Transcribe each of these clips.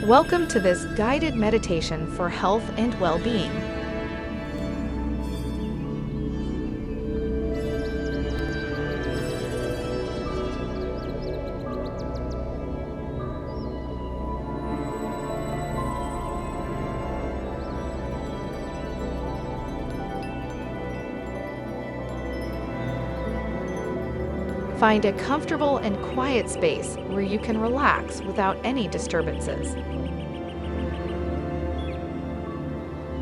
Welcome to this guided meditation for health and well-being. Find a comfortable and quiet space where you can relax without any disturbances.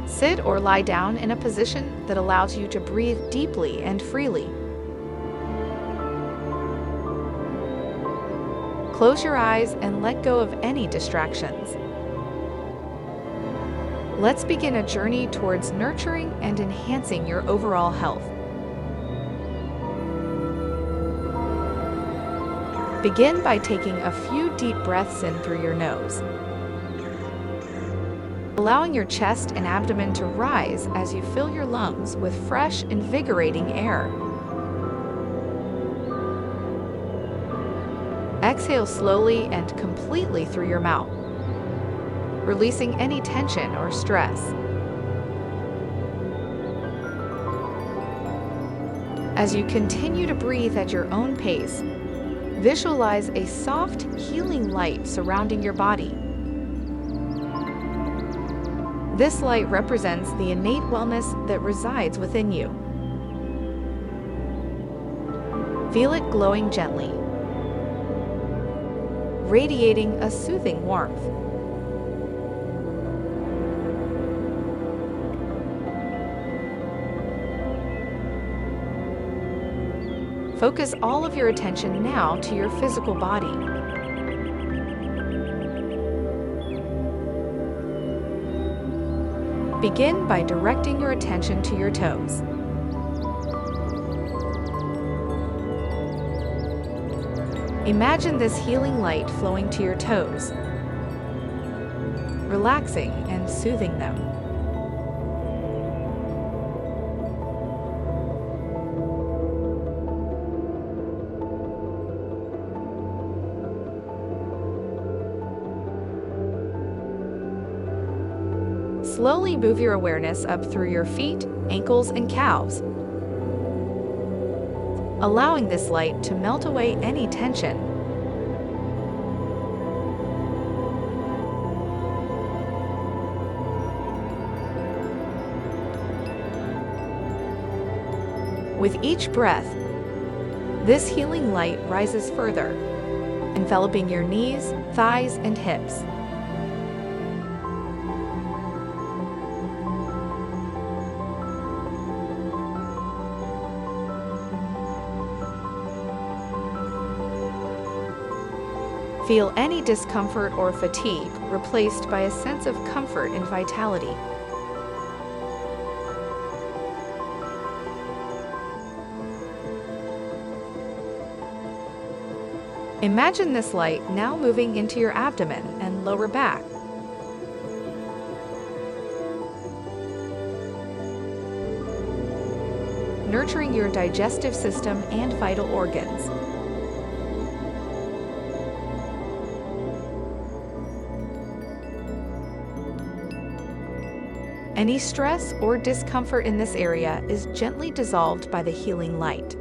Sit or lie down in a position that allows you to breathe deeply and freely. Close your eyes and let go of any distractions. Let's begin a journey towards nurturing and enhancing your overall health. Begin by taking a few deep breaths in through your nose, allowing your chest and abdomen to rise as you fill your lungs with fresh, invigorating air. Exhale slowly and completely through your mouth, releasing any tension or stress. As you continue to breathe at your own pace, visualize a soft, healing light surrounding your body. This light represents the innate wellness that resides within you. Feel it glowing gently, radiating a soothing warmth. Focus all of your attention now to your physical body. Begin by directing your attention to your toes. Imagine this healing light flowing to your toes, relaxing and soothing them. Slowly move your awareness up through your feet, ankles, and calves, allowing this light to melt away any tension. With each breath, this healing light rises further, enveloping your knees, thighs, and hips. Feel any discomfort or fatigue replaced by a sense of comfort and vitality. Imagine this light now moving into your abdomen and lower back. Nurturing your digestive system and vital organs. Any stress or discomfort in this area is gently dissolved by the healing light.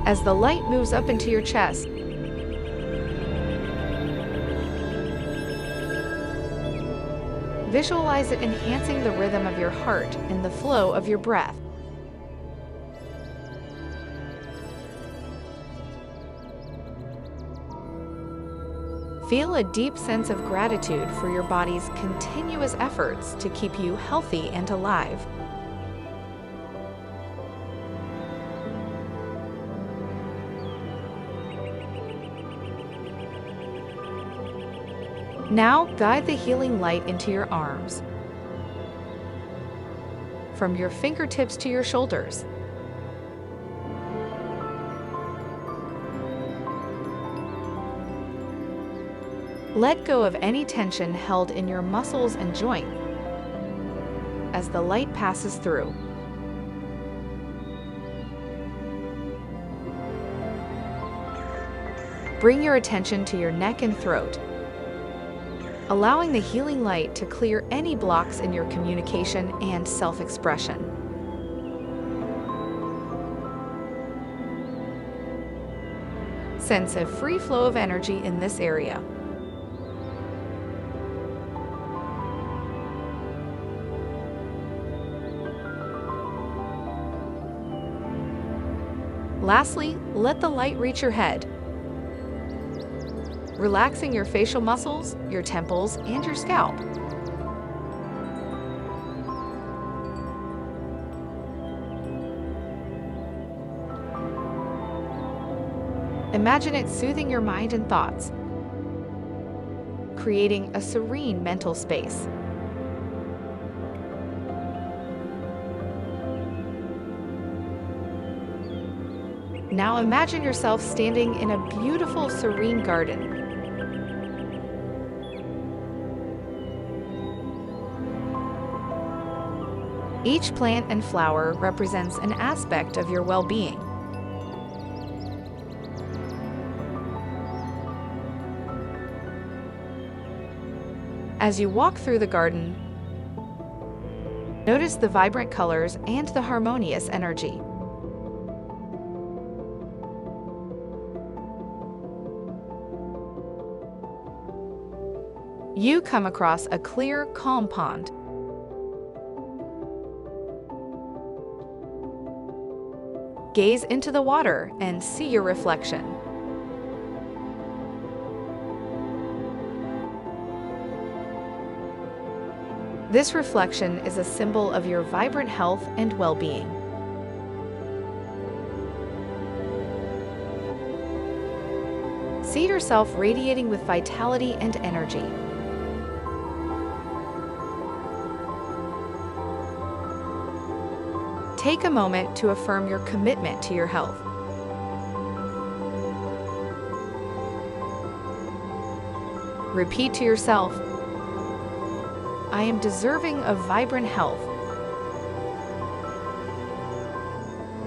As the light moves up into your chest, visualize it enhancing the rhythm of your heart and the flow of your breath. Feel a deep sense of gratitude for your body's continuous efforts to keep you healthy and alive. Now guide the healing light into your arms, from your fingertips to your shoulders. Let go of any tension held in your muscles and joints as the light passes through. Bring your attention to your neck and throat, allowing the healing light to clear any blocks in your communication and self-expression. Sense a free flow of energy in this area. Lastly, let the light reach your head, relaxing your facial muscles, your temples, and your scalp. Imagine it soothing your mind and thoughts, creating a serene mental space. Now imagine yourself standing in a beautiful, serene garden. Each plant and flower represents an aspect of your well-being. As you walk through the garden, notice the vibrant colors and the harmonious energy. You come across a clear, calm pond. Gaze into the water and see your reflection. This reflection is a symbol of your vibrant health and well-being. See yourself radiating with vitality and energy. Take a moment to affirm your commitment to your health. Repeat to yourself, I am deserving of vibrant health.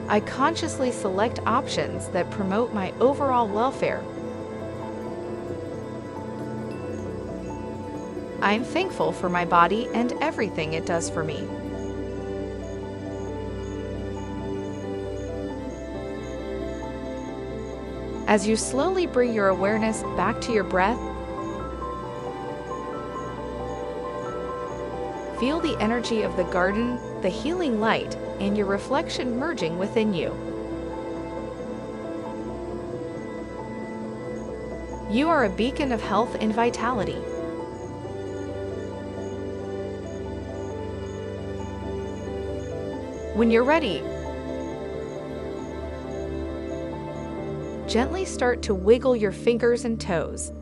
I consciously select options that promote my overall welfare. I am thankful for my body and everything it does for me. As you slowly bring your awareness back to your breath, feel the energy of the garden, the healing light, and your reflection merging within you. You are a beacon of health and vitality. When you're ready, gently start to wiggle your fingers and toes.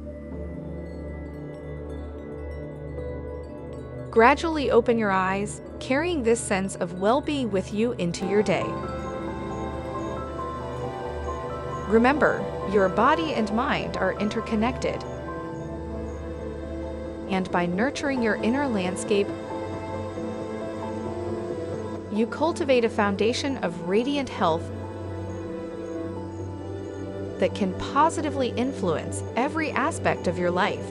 Gradually open your eyes, carrying this sense of well-being with you into your day. Remember, your body and mind are interconnected. And by nurturing your inner landscape, you cultivate a foundation of radiant health that can positively influence every aspect of your life.